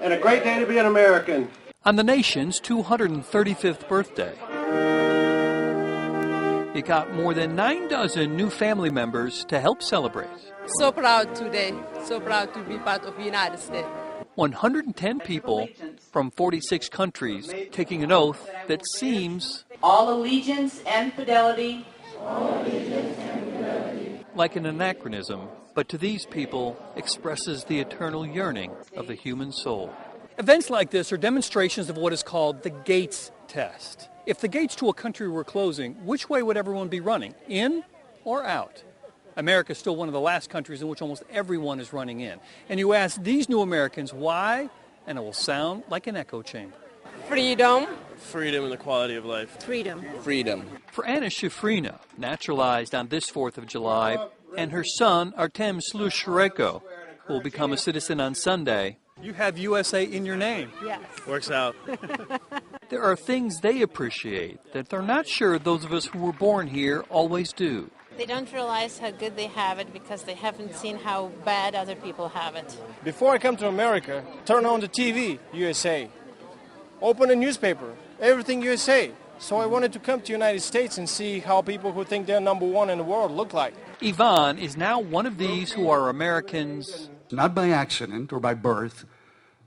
and a great day to be an American. On the nation's 235th birthday, it got more than 9 new family members to help celebrate. So proud today, so proud to be part of the United States. 110 people from 46 countries taking an oath that seems all allegiance and fidelity. Like an anachronism, but to these people expresses the eternal yearning of the human soul. Events like this are demonstrations of what is called the Gates test. If the gates to a country were closing, which way would everyone be running, in or out? America is still one of the last countries in which almost everyone is running in. And you ask these new Americans why, and it will sound like an echo chamber. Freedom. Freedom and the quality of life. Freedom. Freedom. For Anna Shifrina, naturalized on this 4th of July, and her son, Artem Slushureko, who will become a citizen on Sunday, you have USA in your name. Yes. Works out. There are things they appreciate that they're not sure those of us who were born here always do. They don't realize how good they have it because they haven't seen how bad other people have it. Before I come to America, turn on the TV, USA. Open a newspaper, everything USA. So I wanted to come to the United States and see how people who think they're number one in the world look like. Yvonne is now one of these who are Americans. Not by accident or by birth,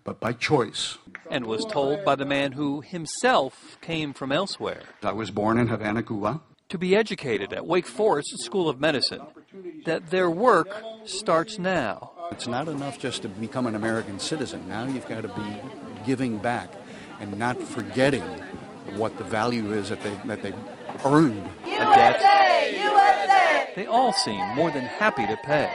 but by choice. And was told by the man who himself came from elsewhere. I was born in Havana, Cuba. To be educated at Wake Forest School of Medicine, that their work starts now. It's not enough just to become an American citizen. Now you've got to be giving back and not forgetting what the value is that they earned. USA! USA! They all seem more than happy to pay.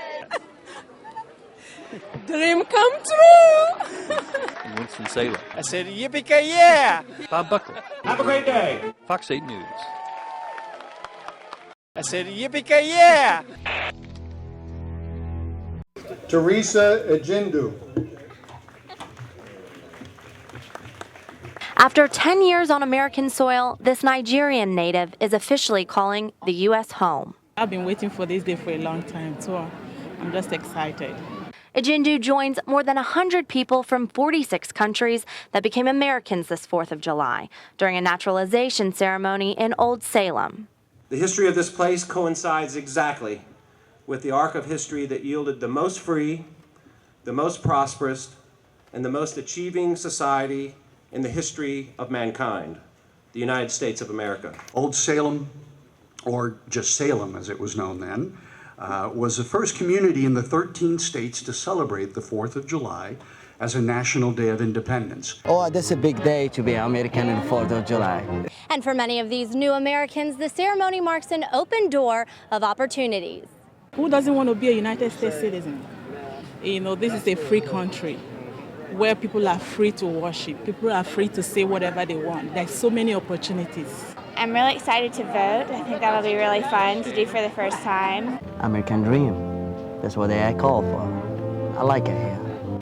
Dream come true. In Winston-Salem. I said, yippee-ki-yeah! Bob Buckley. Have a great day. Fox 8 News. I said, yippee-ki-yeah! Teresa Ejindu. After 10 years on American soil, this Nigerian native is officially calling the U.S. home. I've been waiting for this day for a long time, so I'm just excited. Ejindu joins more than 100 people from 46 countries that became Americans this 4th of July during a naturalization ceremony in Old Salem. The history of this place coincides exactly with the arc of history that yielded the most free, the most prosperous, and the most achieving society in the history of mankind, the United States of America. Old Salem, or just Salem as it was known then, was the first community in the 13 states to celebrate the 4th of July as a national day of independence. Oh, that's a big day to be American on the 4th of July. And for many of these new Americans, the ceremony marks an open door of opportunities. Who doesn't want to be a United States citizen? You know, this is a free country where people are free to worship. People are free to say whatever they want. There's so many opportunities. I'm really excited to vote. I think that'll be really fun to do for the first time. American dream. That's what I call for. I like it here.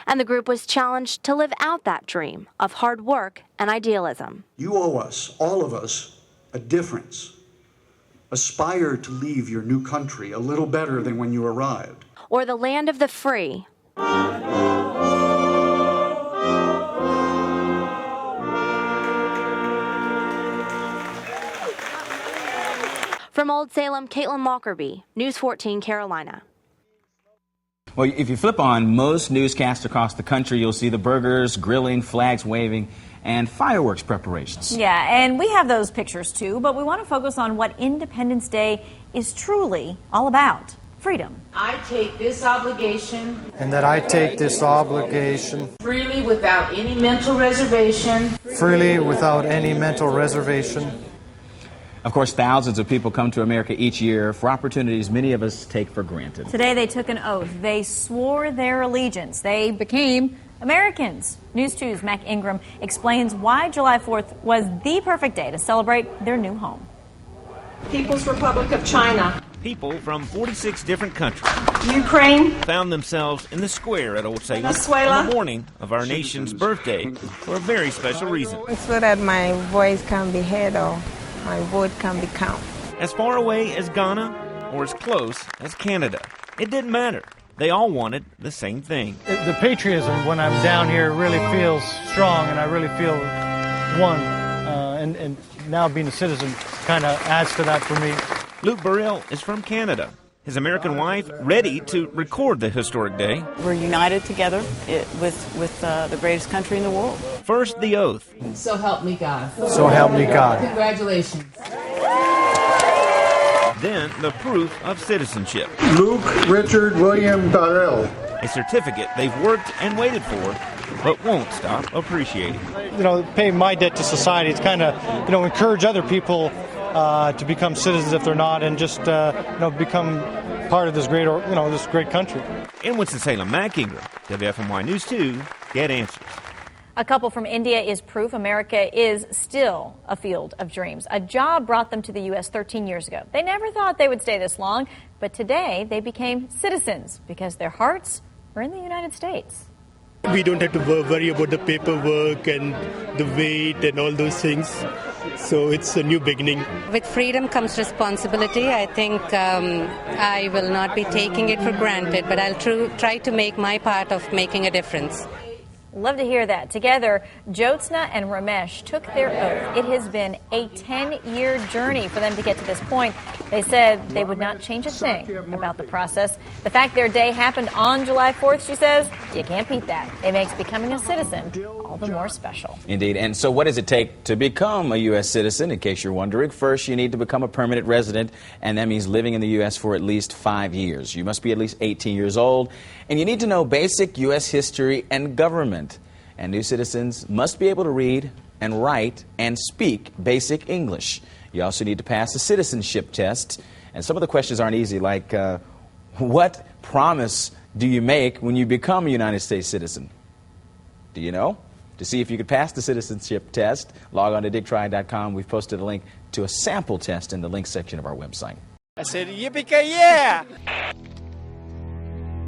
And the group was challenged to live out that dream of hard work and idealism. You owe us, all of us, a difference. Aspire to leave your new country a little better than when you arrived. Or the land of the free. From Old Salem, Caitlin Lockerbie, News 14 Carolina. Well, if you flip on most newscasts across the country, you'll see the burgers, grilling, flags waving, and fireworks preparations. Yeah, and we have those pictures too, but we want to focus on what Independence Day is truly all about. Freedom. I take this obligation. And that I take this obligation. Freely without any mental reservation. Freely without any mental reservation. Of course, thousands of people come to America each year for opportunities many of us take for granted. Today they took an oath. They swore their allegiance. They became Americans. News 2's Mac Ingram explains why July 4th was the perfect day to celebrate their new home. People's Republic of China. People from 46 different countries. Ukraine. Found themselves in the square at Old Salem Venezuela. on the morning of our nation's birthday for a very special reason. So that my voice can be heard or my vote can be counted. As far away as Ghana or as close as Canada, it didn't matter. They all wanted the same thing. The patriotism when I'm down here really feels strong, and I really feel one. And now being a citizen kind of adds to that for me. Luke Burrell is from Canada. His American wife ready to record the historic day. We're united together with the greatest country in the world. First, the oath. So help me God. So help me God. Congratulations. Then, the proof of citizenship. Luke Richard William Burrell. A certificate they've worked and waited for, but won't stop appreciating. Pay my debt to society. It's kind of, encourage other people to become citizens if they're not, and just, become part of this great country. In Winston-Salem, Mac Ingram, WFMY News 2, Get Answers. A couple from India is proof America is still a field of dreams. A job brought them to the U.S. 13 years ago. They never thought they would stay this long, but today they became citizens because their hearts are in the United States. We don't have to worry about the paperwork and the wait and all those things. So it's a new beginning. With freedom comes responsibility. I think I will not be taking it for granted, but I'll try to make my part of making a difference. Love to hear that. Together, Jyotsna and Ramesh took their oath. It has been a 10-year journey for them to get to this point. They said they would not change a thing about the process. The fact their day happened on July 4th, she says, you can't beat that. It makes becoming a citizen all the more special. Indeed. And so what does it take to become a U.S. citizen, in case you're wondering? First, you need to become a permanent resident, and that means living in the U.S. for at least 5 years. You must be at least 18 years old, and you need to know basic U.S. history and government. And new citizens must be able to read and write and speak basic English. You also need to pass a citizenship test. And some of the questions aren't easy, like what promise do you make when you become a United States citizen? Do you know? To see if you could pass the citizenship test, log on to digtry.com. We've posted a link to a sample test in the link section of our website. I said, yippee-ki-yeah!